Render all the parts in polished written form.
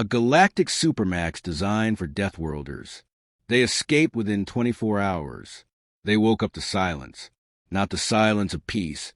A galactic Supermax designed for Deathworlders. They escaped within 24 hours. They woke up to silence. Not the silence of peace,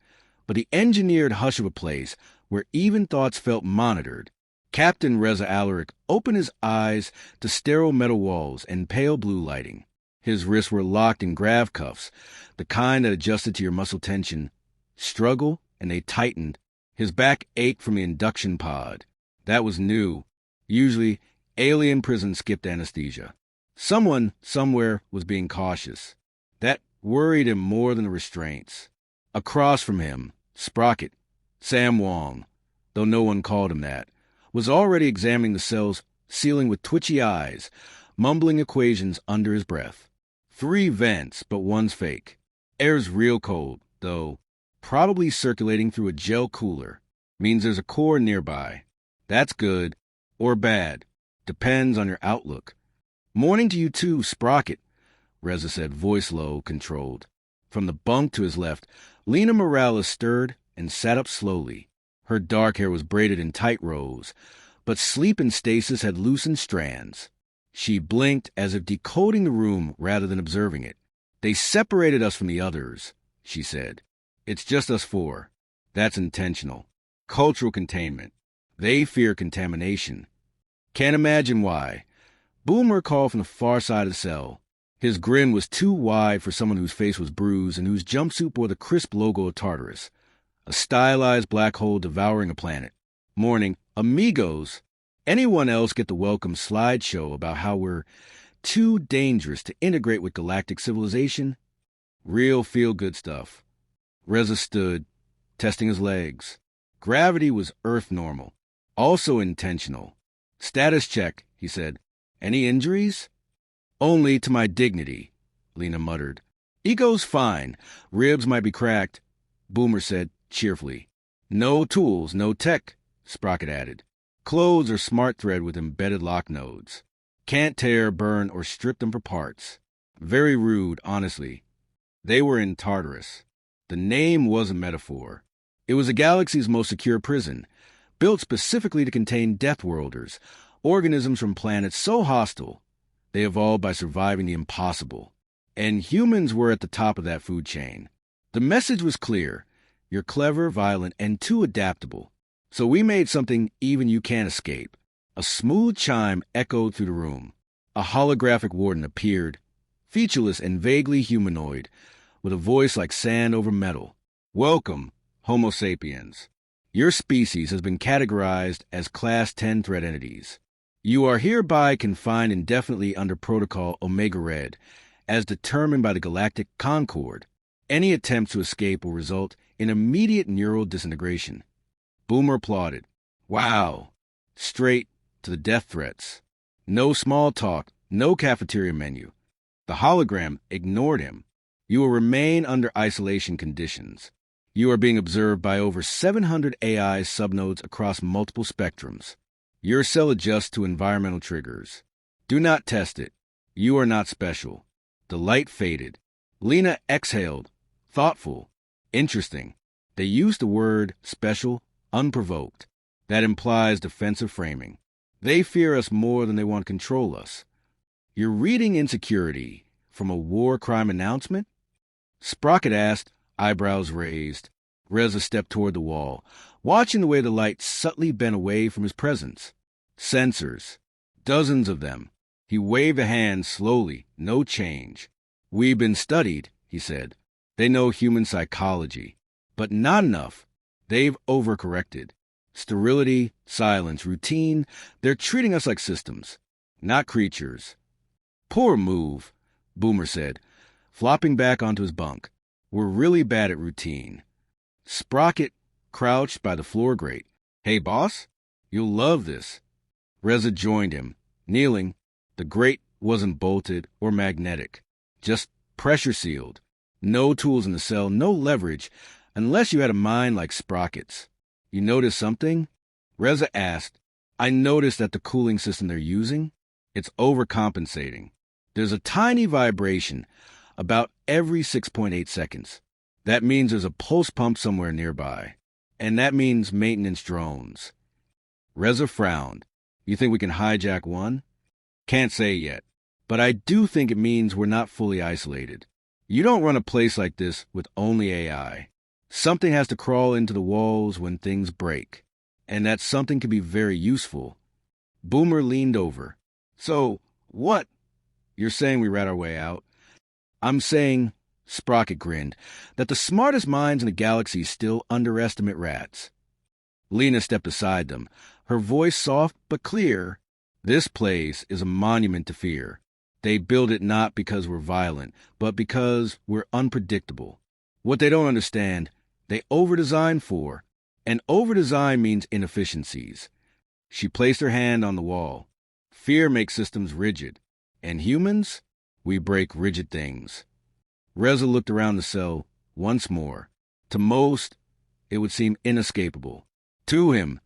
but the engineered hush of a place where even thoughts felt monitored. Captain Reza Alaric opened his eyes to sterile metal walls and pale blue lighting. His wrists were locked in grav cuffs, the kind that adjusted to your muscle tension. Struggle, and they tightened. His back ached from the induction pod. That was new. Usually, alien prison skipped anesthesia. Someone, somewhere, was being cautious. That worried him more than the restraints. Across from him, Sprocket, Sam Wong, though no one called him that, was already examining the cell's ceiling with twitchy eyes, mumbling equations under his breath. 3 vents, but one's fake. Air's real cold, though, probably circulating through a gel cooler. Means there's a core nearby. That's good, or bad. Depends on your outlook. Morning to you too, Sprocket, Reza said, voice low, controlled. From the bunk to his left, Lena Morales stirred and sat up slowly. Her dark hair was braided in tight rows, but sleep and stasis had loosened strands. She blinked as if decoding the room rather than observing it. They separated us from the others, she said. It's just us 4. That's intentional. Cultural containment. They fear contamination. Can't imagine why. Boomer called from the far side of the cell. His grin was too wide for someone whose face was bruised and whose jumpsuit bore the crisp logo of Tartarus. A stylized black hole devouring a planet. Morning, amigos. Anyone else get the welcome slideshow about how we're too dangerous to integrate with galactic civilization? Real feel-good stuff. Reza stood, testing his legs. Gravity was Earth normal. Also intentional. Status check, he said. Any injuries? Only to my dignity, Lena muttered. Ego's fine. Ribs might be cracked, Boomer said cheerfully. No tools, no tech, Sprocket added. Clothes are smart thread with embedded lock nodes. Can't tear, burn, or strip them for parts. Very rude, honestly. They were in Tartarus. The name was a metaphor. It was the galaxy's most secure prison, built specifically to contain Deathworlders, organisms from planets so hostile they evolved by surviving the impossible. And humans were at the top of that food chain. The message was clear. You're clever, violent, and too adaptable. So we made something even you can't escape. A smooth chime echoed through the room. A holographic warden appeared, featureless and vaguely humanoid, with a voice like sand over metal. Welcome, Homo sapiens. Your species has been categorized as Class 10 threat entities. You are hereby confined indefinitely under Protocol Omega Red, as determined by the Galactic Concord. Any attempt to escape will result in immediate neural disintegration. Boomer applauded. Wow. Straight to the death threats. No small talk, no cafeteria menu. The hologram ignored him. You will remain under isolation conditions. You are being observed by over 700 AI subnodes across multiple spectrums. Your cell adjusts to environmental triggers. Do not test it. You are not special. The light faded. Lena exhaled. Thoughtful. Interesting. They used the word special, unprovoked. That implies defensive framing. They fear us more than they want to control us. You're reading insecurity from a war crime announcement? Sprocket asked, eyebrows raised. Reza stepped toward the wall, watching the way the light subtly bent away from his presence. Sensors. Dozens of them. He waved a hand slowly, no change. We've been studied, he said. They know human psychology. But not enough. They've overcorrected. Sterility, silence, routine, they're treating us like systems, not creatures. Poor move, Boomer said, flopping back onto his bunk. We're really bad at routine. Sprocket crouched by the floor grate. Hey, boss, you'll love this. Reza joined him, kneeling. The grate wasn't bolted or magnetic, just pressure-sealed. No tools in the cell, no leverage, unless you had a mind like Sprocket's. You notice something? Reza asked. I noticed that the cooling system they're using, it's overcompensating. There's a tiny vibration about every 6.8 seconds. That means there's a pulse pump somewhere nearby. And that means maintenance drones. Reza frowned. You think we can hijack one? Can't say yet, but I do think it means we're not fully isolated. You don't run a place like this with only AI. Something has to crawl into the walls when things break, and that something can be very useful. Boomer leaned over. So, what? You're saying we rat our way out? I'm saying, Sprocket grinned, that the smartest minds in the galaxy still underestimate rats. Lena stepped beside them, her voice soft but clear. This place is a monument to fear. They build it not because we're violent, but because we're unpredictable. What they don't understand, they over-design for. And over-design means inefficiencies. She placed her hand on the wall. Fear makes systems rigid. And humans? We break rigid things. Reza looked around the cell once more. To most, it would seem inescapable. To him,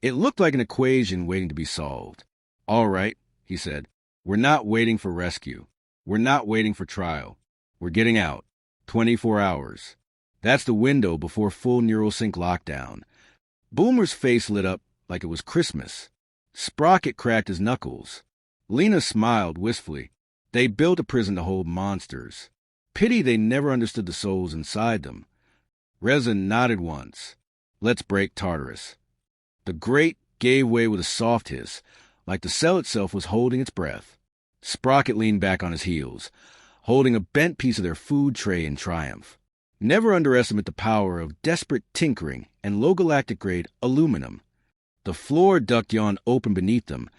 it looked like an equation waiting to be solved. All right, he said. We're not waiting for rescue. We're not waiting for trial. We're getting out. 24 hours. That's the window before full neural sync lockdown. Boomer's face lit up like it was Christmas. Sprocket cracked his knuckles. Lena smiled wistfully. They built a prison to hold monsters. Pity they never understood the souls inside them. Reza nodded once. Let's break Tartarus. The grate gave way with a soft hiss, like the cell itself was holding its breath. Sprocket leaned back on his heels, holding a bent piece of their food tray in triumph. Never underestimate the power of desperate tinkering and low galactic-grade aluminum. The floor duct yawned open beneath them,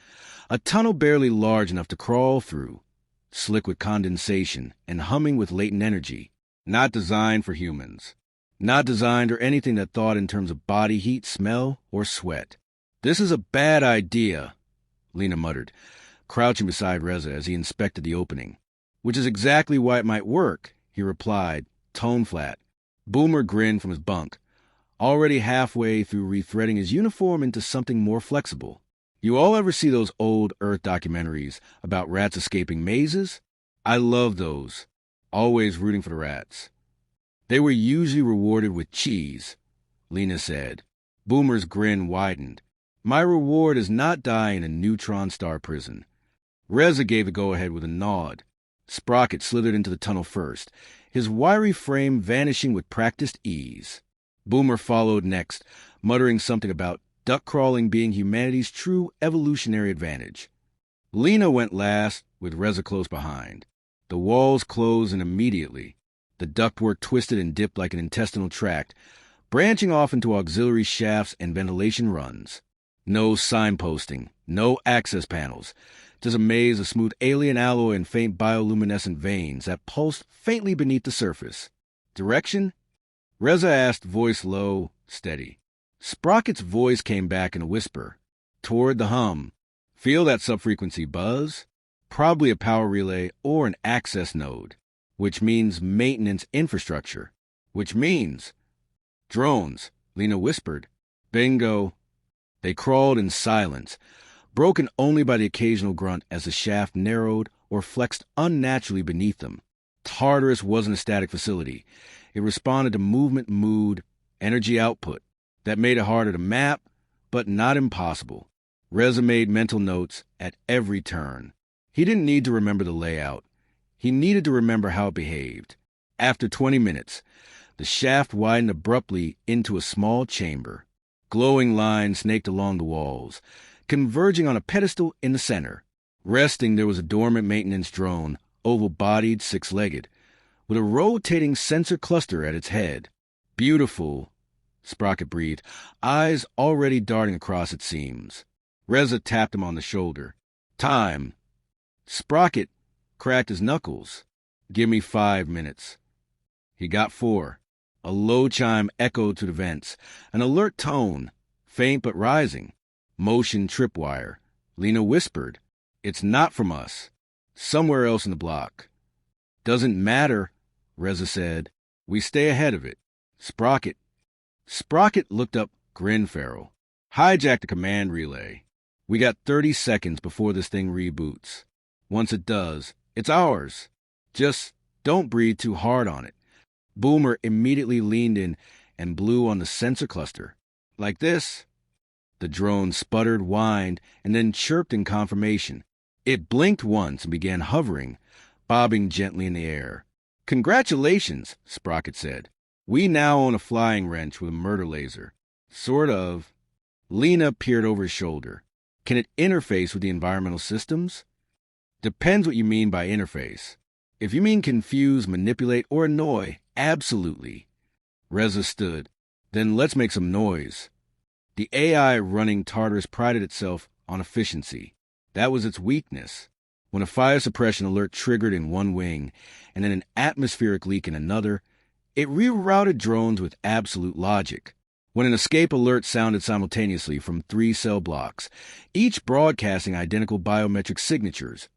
a tunnel barely large enough to crawl through, slick with condensation and humming with latent energy. Not designed for humans. Not designed or anything that thought in terms of body heat, smell, or sweat. This is a bad idea, Lena muttered, crouching beside Reza as he inspected the opening. Which is exactly why it might work, he replied, tone flat. Boomer grinned from his bunk, already halfway through rethreading his uniform into something more flexible. You all ever see those old Earth documentaries about rats escaping mazes? I love those, always rooting for the rats. They were usually rewarded with cheese, Lena said. Boomer's grin widened. My reward is not dying in a neutron star prison. Reza gave the go-ahead with a nod. Sprocket slithered into the tunnel first, his wiry frame vanishing with practiced ease. Boomer followed next, muttering something about duck crawling being humanity's true evolutionary advantage. Lena went last, with Reza close behind. The walls closed in immediately. The ductwork twisted and dipped like an intestinal tract, branching off into auxiliary shafts and ventilation runs. No signposting, no access panels, just a maze of smooth alien alloy and faint bioluminescent veins that pulsed faintly beneath the surface. Direction? Reza asked, voice low, steady. Sprocket's voice came back in a whisper. Toward the hum. Feel that subfrequency buzz? Probably a power relay or an access node, which means maintenance infrastructure, which means drones, Lena whispered. Bingo. They crawled in silence, broken only by the occasional grunt as the shaft narrowed or flexed unnaturally beneath them. Tartarus wasn't a static facility. It responded to movement, mood, energy output. That made it harder to map, but not impossible. Reza made mental notes at every turn. He didn't need to remember the layout. He needed to remember how it behaved. After 20 minutes, the shaft widened abruptly into a small chamber. Glowing lines snaked along the walls, converging on a pedestal in the center. Resting, there was a dormant maintenance drone, oval-bodied, six-legged, with a rotating sensor cluster at its head. Beautiful, Sprocket breathed, eyes already darting across its seams. Reza tapped him on the shoulder. Time. Sprocket cracked his knuckles. Give me 5 minutes. He got 4. A low chime echoed to the vents, an alert tone, faint but rising. Motion tripwire. Lena whispered, It's not from us. Somewhere else in the block. Doesn't matter, Reza said. We stay ahead of it. Sprocket looked up grin-feral. Hijack the command relay. We got 30 seconds before this thing reboots. Once it does, it's ours. Just don't breathe too hard on it. Boomer immediately leaned in and blew on the sensor cluster. Like this. The drone sputtered, whined, and then chirped in confirmation. It blinked once and began hovering, bobbing gently in the air. "Congratulations," Sprocket said. "We now own a flying wrench with a murder laser." "Sort of." Lena peered over his shoulder. "Can it interface with the environmental systems?" "Depends what you mean by interface. If you mean confuse, manipulate, or annoy, absolutely." Reza stood. "Then let's make some noise." The AI running Tartarus prided itself on efficiency. That was its weakness. When a fire suppression alert triggered in one wing and then an atmospheric leak in another, it rerouted drones with absolute logic. When an escape alert sounded simultaneously from 3 cell blocks, each broadcasting identical biometric signatures,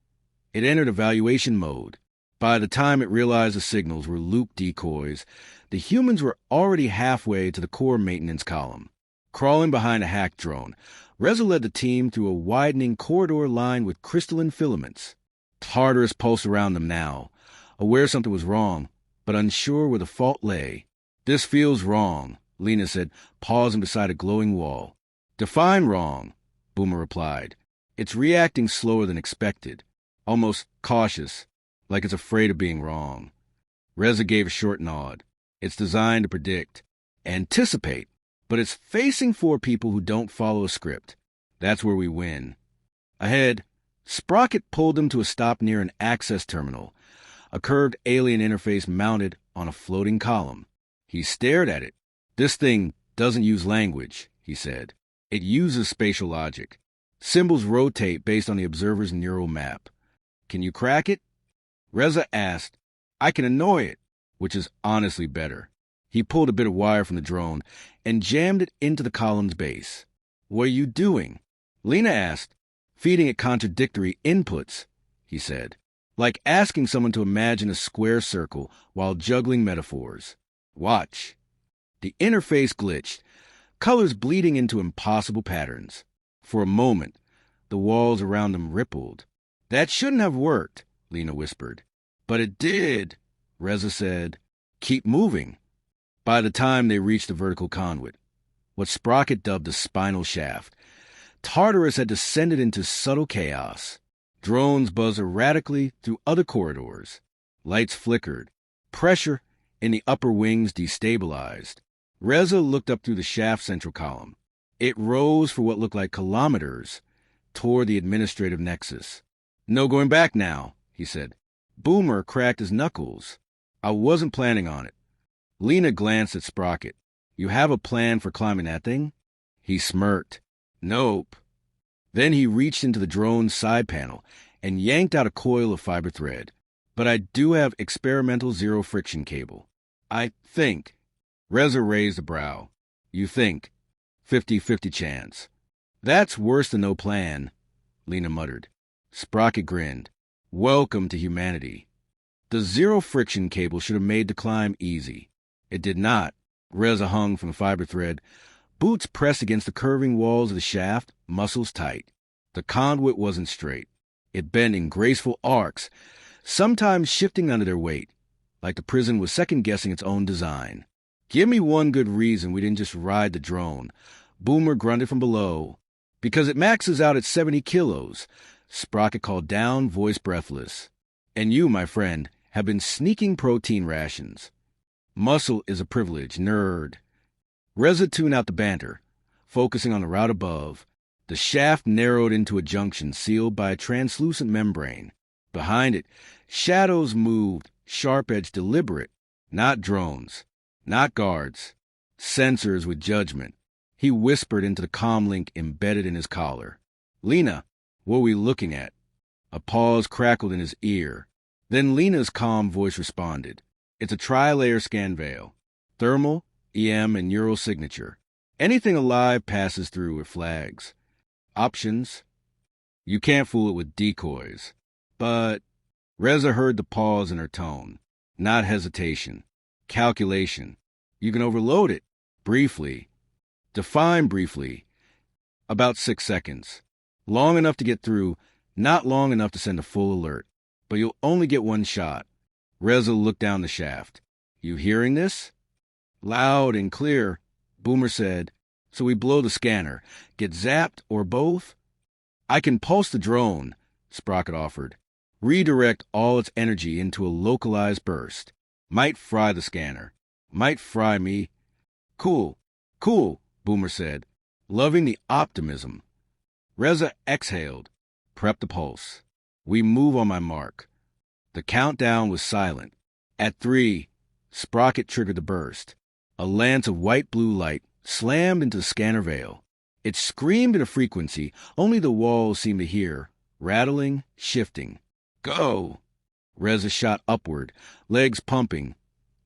it entered evaluation mode. By the time it realized the signals were loop decoys, the humans were already halfway to the core maintenance column. Crawling behind a hack drone, Reza led the team through a widening corridor lined with crystalline filaments. Tartarus pulsed around them now, aware something was wrong, but unsure where the fault lay. "This feels wrong," Lena said, pausing beside a glowing wall. "Define wrong," Boomer replied. "It's reacting slower than expected, almost cautious, like it's afraid of being wrong." Reza gave a short nod. "It's designed to predict, anticipate, but it's facing 4 people who don't follow a script. That's where we win." Ahead, Sprocket pulled him to a stop near an access terminal, a curved alien interface mounted on a floating column. He stared at it. "This thing doesn't use language," he said. "It uses spatial logic. Symbols rotate based on the observer's neural map. Can you crack it?" Reza asked. "I can annoy it," which is honestly better. He pulled a bit of wire from the drone and jammed it into the column's base. "What are you doing?" Lena asked. "Feeding it contradictory inputs," he said. "Like asking someone to imagine a square circle while juggling metaphors. Watch." The interface glitched, colors bleeding into impossible patterns. For a moment, the walls around them rippled. "That shouldn't have worked," Lena whispered. "But it did," Reza said. "Keep moving." By the time they reached the vertical conduit, what Sprocket dubbed the spinal shaft, Tartarus had descended into subtle chaos. Drones buzzed erratically through other corridors. Lights flickered. Pressure in the upper wings destabilized. Reza looked up through the shaft's central column. It rose for what looked like kilometers toward the administrative nexus. "No going back now," he said. Boomer cracked his knuckles. "I wasn't planning on it." Lena glanced at Sprocket. "You have a plan for climbing that thing?" He smirked. "Nope." Then he reached into the drone's side panel and yanked out a coil of fiber thread. "But I do have experimental zero-friction cable. I think." Reza raised a brow. "You think? 50-50 chance." "That's worse than no plan," Lena muttered. Sprocket grinned. "Welcome to humanity." The zero-friction cable should have made the climb easy. It did not. Reza hung from the fiber thread, boots pressed against the curving walls of the shaft, muscles tight. The conduit wasn't straight. It bent in graceful arcs, sometimes shifting under their weight, like the prison was second-guessing its own design. "Give me one good reason we didn't just ride the drone," Boomer grunted from below. "Because it maxes out at 70 kilos, Sprocket called down, voice breathless. "And you, my friend, have been sneaking protein rations. Muscle is a privilege, nerd." Reza tuned out the banter, focusing on the route above. The shaft narrowed into a junction sealed by a translucent membrane. Behind it, shadows moved, sharp-edged, deliberate. Not drones. Not guards. Sensors with judgment. He whispered into the comlink embedded in his collar. "Lena, what are we looking at?" A pause crackled in his ear. Then Lena's calm voice responded. "It's a tri-layer scan veil. Thermal, EM, and neural signature. Anything alive passes through, it flags. Options. You can't fool it with decoys. But..." Reza heard the pause in her tone. Not hesitation. Calculation. "You can overload it. Briefly." "Define briefly." "About 6 seconds. Long enough to get through, not long enough to send a full alert. But you'll only get one shot." Reza looked down the shaft. "You hearing this?" "Loud and clear," Boomer said. So we blow the scanner, get zapped, or both? I can pulse the drone, Sprocket offered. Redirect all its energy into a localized burst. Might fry the scanner. Might fry me. Cool, Boomer said, loving the optimism. Reza exhaled. Prep the pulse. We move on my mark. The countdown was silent. At 3, Sprocket triggered the burst. A lance of white-blue light slammed into the scanner veil. It screamed at a frequency only the walls seemed to hear, rattling, shifting. Go! Reza shot upward, legs pumping,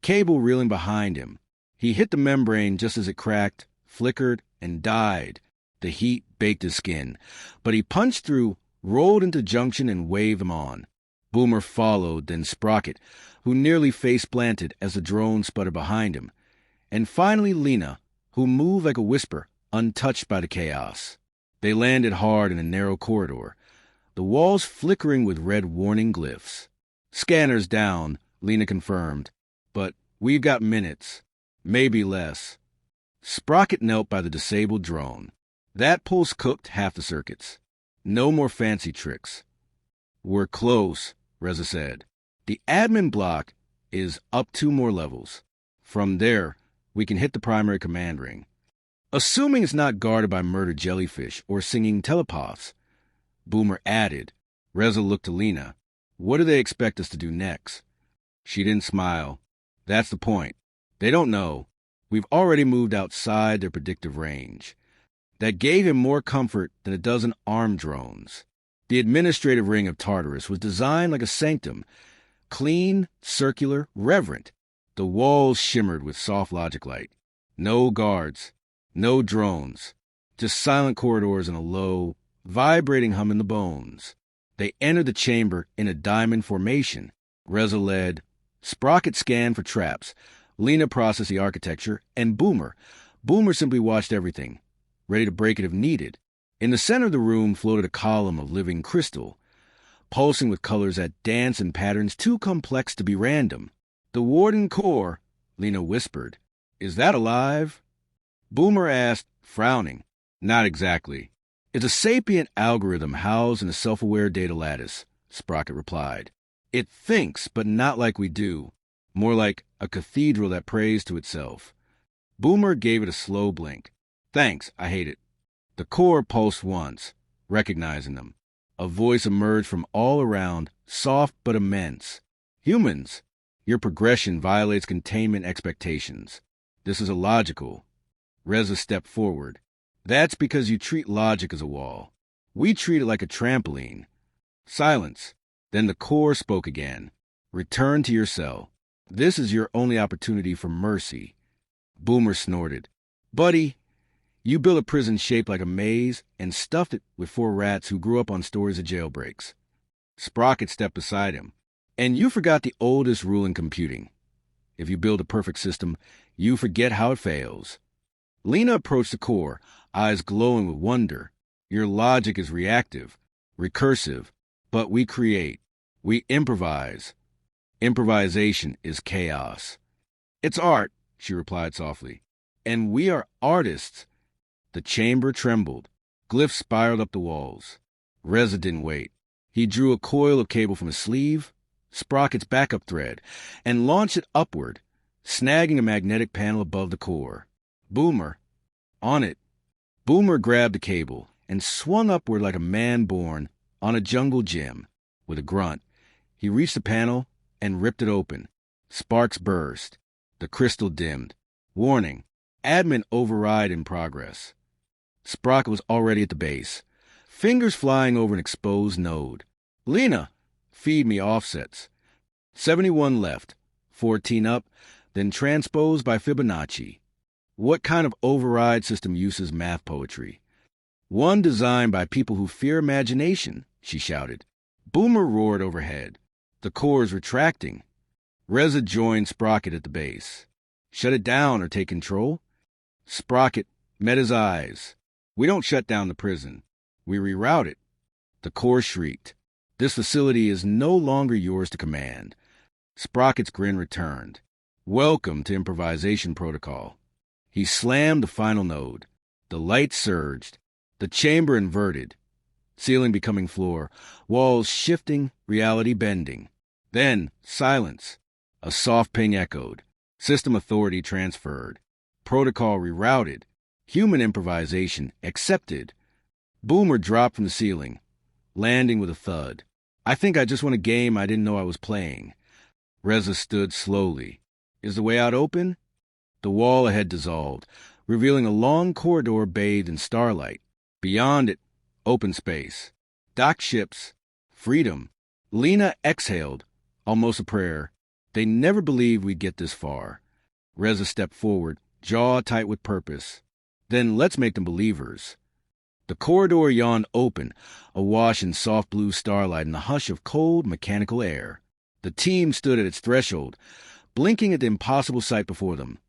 cable reeling behind him. He hit the membrane just as it cracked, flickered, and died. The heat baked his skin, but he punched through, rolled into junction, and waved them on. Boomer followed, then Sprocket, who nearly face-planted as the drone sputtered behind him, and finally Lena, who moved like a whisper, untouched by the chaos. They landed hard in a narrow corridor, the walls flickering with red warning glyphs. Scanners down, Lena confirmed, but we've got minutes, maybe less. Sprocket knelt by the disabled drone. That pulse cooked half the circuits. No more fancy tricks. We're close, Reza said. The admin block is up 2 more levels. From there, we can hit the primary command ring. Assuming it's not guarded by murdered jellyfish or singing telepaths, Boomer added. Reza looked to Lena. What do they expect us to do next? She didn't smile. That's the point. They don't know. We've already moved outside their predictive range. That gave him more comfort than a dozen armed drones. The administrative ring of Tartarus was designed like a sanctum. Clean, circular, reverent. The walls shimmered with soft logic light. No guards. No drones. Just silent corridors and a low, vibrating hum in the bones. They entered the chamber in a diamond formation. Reza led. Sprocket scanned for traps. Lena processed the architecture. And Boomer simply watched everything, ready to break it if needed. In the center of the room floated a column of living crystal, pulsing with colors that danced in patterns too complex to be random. The Warden core, Lena whispered. Is that alive? Boomer asked, frowning. Not exactly. It's a sapient algorithm housed in a self-aware data lattice, Sprocket replied. It thinks, but not like we do. More like a cathedral that prays to itself. Boomer gave it a slow blink. Thanks, I hate it. The core pulsed once, recognizing them. A voice emerged from all around, soft but immense. Humans, your progression violates containment expectations. This is illogical. Reza stepped forward. That's because you treat logic as a wall. We treat it like a trampoline. Silence. Then the core spoke again. Return to your cell. This is your only opportunity for mercy. Boomer snorted. Buddy, you built a prison shaped like a maze and stuffed it with 4 rats who grew up on stories of jailbreaks. Sprocket stepped beside him. And you forgot the oldest rule in computing. If you build a perfect system, you forget how it fails. Lena approached the core, eyes glowing with wonder. Your logic is reactive, recursive, but we create. We improvise. Improvisation is chaos. It's art, she replied softly. And we are artists. The chamber trembled. Glyphs spiraled up the walls. Reza didn't wait. He drew a coil of cable from his sleeve, Sprocket's backup thread, and launched it upward, snagging a magnetic panel above the core. Boomer. On it. Boomer grabbed the cable and swung upward like a man born on a jungle gym. With a grunt, he reached the panel and ripped it open. Sparks burst. The crystal dimmed. Warning. Admin override in progress. Sprocket was already at the base, fingers flying over an exposed node. Lena, feed me offsets. 71 left, 14 up, then transposed by Fibonacci. What kind of override system uses math poetry? One designed by people who fear imagination, she shouted. Boomer roared overhead. The core is retracting. Reza joined Sprocket at the base. Shut it down or take control? Sprocket met his eyes. We don't shut down the prison. We reroute it. The core shrieked. This facility is no longer yours to command. Sprocket's grin returned. Welcome to improvisation protocol. He slammed the final node. The light surged. The chamber inverted. Ceiling becoming floor. Walls shifting, reality bending. Then, silence. A soft ping echoed. System authority transferred. Protocol rerouted. Human improvisation accepted. Boomer dropped from the ceiling, landing with a thud. I think I just won a game I didn't know I was playing. Reza stood slowly. Is the way out open? The wall ahead dissolved, revealing a long corridor bathed in starlight. Beyond it, open space. Docked ships. Freedom. Lena exhaled, almost a prayer. They never believed we'd get this far. Reza stepped forward, jaw tight with purpose. Then let's make them believers. The corridor yawned open, awash in soft blue starlight and the hush of cold, mechanical air. The team stood at its threshold, blinking at the impossible sight before them.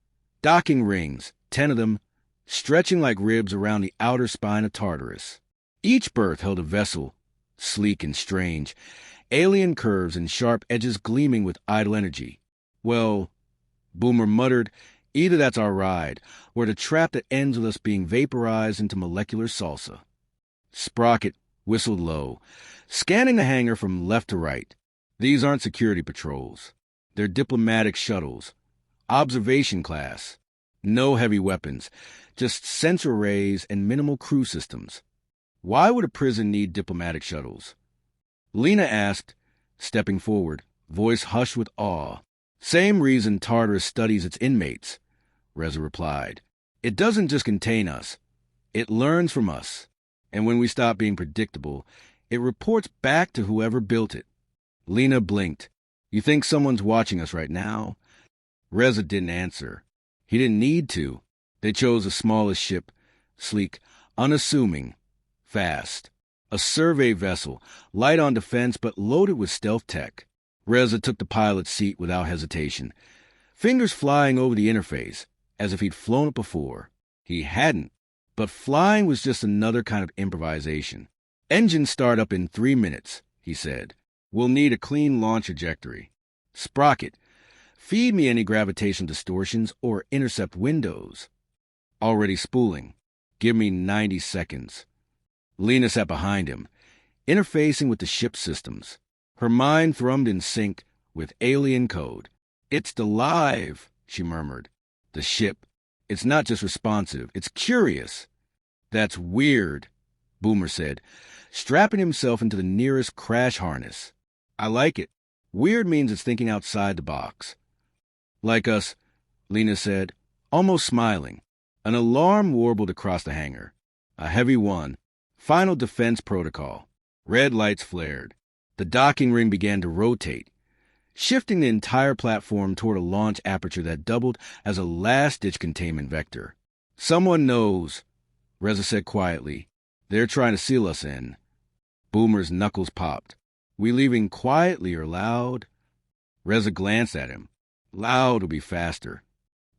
Docking rings, 10 of them, stretching like ribs around the outer spine of Tartarus. Each berth held a vessel, sleek and strange, alien curves and sharp edges gleaming with idle energy. Well, Boomer muttered, either that's our ride, or the trap that ends with us being vaporized into molecular salsa. Sprocket whistled low, scanning the hangar from left to right. These aren't security patrols. They're diplomatic shuttles. Observation class. No heavy weapons, just sensor arrays and minimal crew systems. Why would a prison need diplomatic shuttles? Lena asked, stepping forward, voice hushed with awe. Same reason Tartarus studies its inmates, Reza replied. It doesn't just contain us. It learns from us. And when we stop being predictable, it reports back to whoever built it. Lena blinked. You think someone's watching us right now? Reza didn't answer. He didn't need to. They chose the smallest ship, sleek, unassuming, fast. A survey vessel, light on defense but loaded with stealth tech. Reza took the pilot's seat without hesitation, fingers flying over the interface, as if he'd flown it before. He hadn't, but flying was just another kind of improvisation. Engines start up in 3 minutes, he said. We'll need a clean launch trajectory. Sprocket, feed me any gravitational distortions or intercept windows. Already spooling. Give me 90 seconds. Lena sat behind him, interfacing with the ship's systems. Her mind thrummed in sync with alien code. It's alive, she murmured. The ship. It's not just responsive, it's curious. That's weird, Boomer said, strapping himself into the nearest crash harness. I like it. Weird means it's thinking outside the box. Like us, Lena said, almost smiling. An alarm warbled across the hangar. A heavy one. Final defense protocol. Red lights flared. The docking ring began to rotate, shifting the entire platform toward a launch aperture that doubled as a last-ditch containment vector. Someone knows, Reza said quietly. They're trying to seal us in. Boomer's knuckles popped. We leaving quietly or loud? Reza glanced at him. Loud will be faster.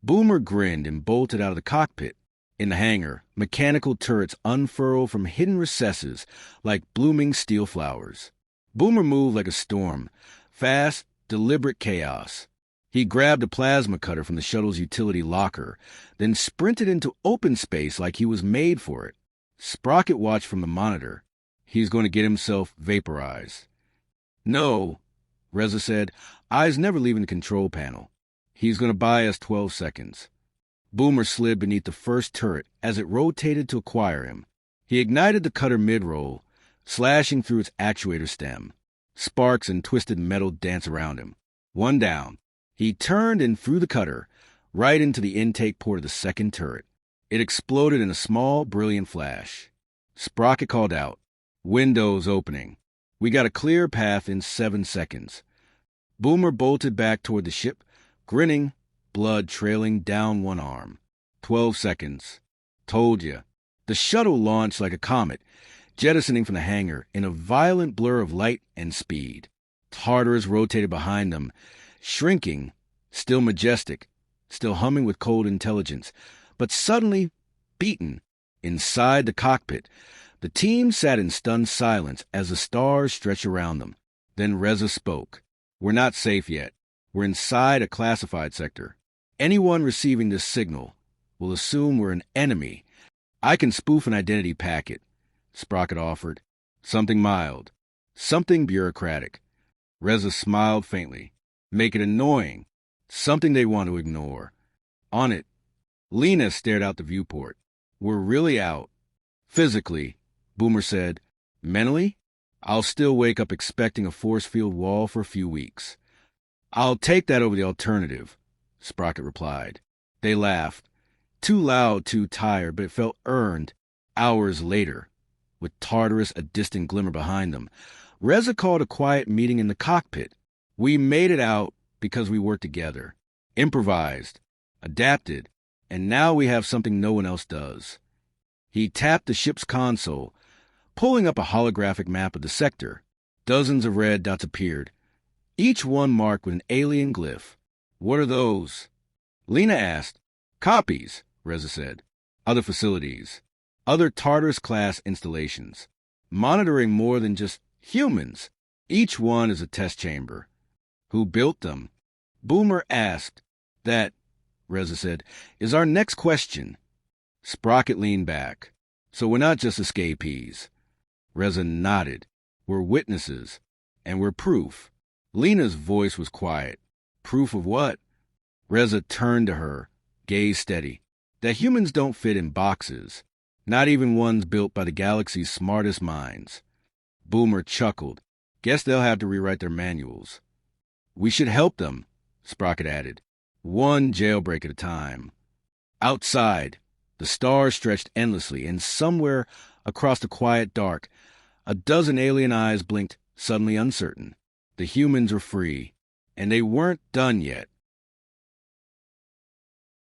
Boomer grinned and bolted out of the cockpit. In the hangar, mechanical turrets unfurled from hidden recesses like blooming steel flowers. Boomer moved like a storm, fast, deliberate chaos. He grabbed a plasma cutter from the shuttle's utility locker, then sprinted into open space like he was made for it. Sprocket watched from the monitor. He's going to get himself vaporized. No, Reza said, eyes never leaving the control panel. He's going to buy us 12 seconds. Boomer slid beneath the first turret as it rotated to acquire him. He ignited the cutter mid-roll, slashing through its actuator stem. Sparks and twisted metal danced around him. One down. He turned and threw the cutter right into the intake port of the second turret. It exploded in a small, brilliant flash. Sprocket called out, "Windows opening. We got a clear path in 7 seconds." Boomer bolted back toward the ship, grinning, blood trailing down one arm. 12 seconds. Told you. The shuttle launched like a comet, jettisoning from the hangar in a violent blur of light and speed. Tartarus rotated behind them, shrinking, still majestic, still humming with cold intelligence, but suddenly beaten. Inside the cockpit, the team sat in stunned silence as the stars stretched around them. Then Reza spoke. We're not safe yet. We're inside a classified sector. Anyone receiving this signal will assume we're an enemy. I can spoof an identity packet, Sprocket offered. Something mild. Something bureaucratic. Reza smiled faintly. Make it annoying. Something they want to ignore. On it. Lena stared out the viewport. We're really out. Physically, Boomer said. Mentally, I'll still wake up expecting a force field wall for a few weeks. I'll take that over the alternative, Sprocket replied. They laughed. Too loud, too tired, but it felt earned. Hours later, with Tartarus a distant glimmer behind them, Reza called a quiet meeting in the cockpit. We made it out because we worked together, improvised, adapted, and now we have something no one else does. He tapped the ship's console, pulling up a holographic map of the sector. Dozens of red dots appeared, each one marked with an alien glyph. What are those? Lena asked. Copies, Reza said. Other facilities. Other Tartarus-class installations. Monitoring more than just humans. Each one is a test chamber. Who built them? Boomer asked. That, Reza said, is our next question. Sprocket leaned back. So we're not just escapees. Reza nodded. We're witnesses. And we're proof. Lena's voice was quiet. Proof of what? Reza turned to her, gaze steady. That humans don't fit in boxes. Not even ones built by the galaxy's smartest minds. Boomer chuckled. Guess they'll have to rewrite their manuals. We should help them, Sprocket added. One jailbreak at a time. Outside, the stars stretched endlessly, and somewhere across the quiet dark, a dozen alien eyes blinked, suddenly uncertain. The humans were free, and they weren't done yet.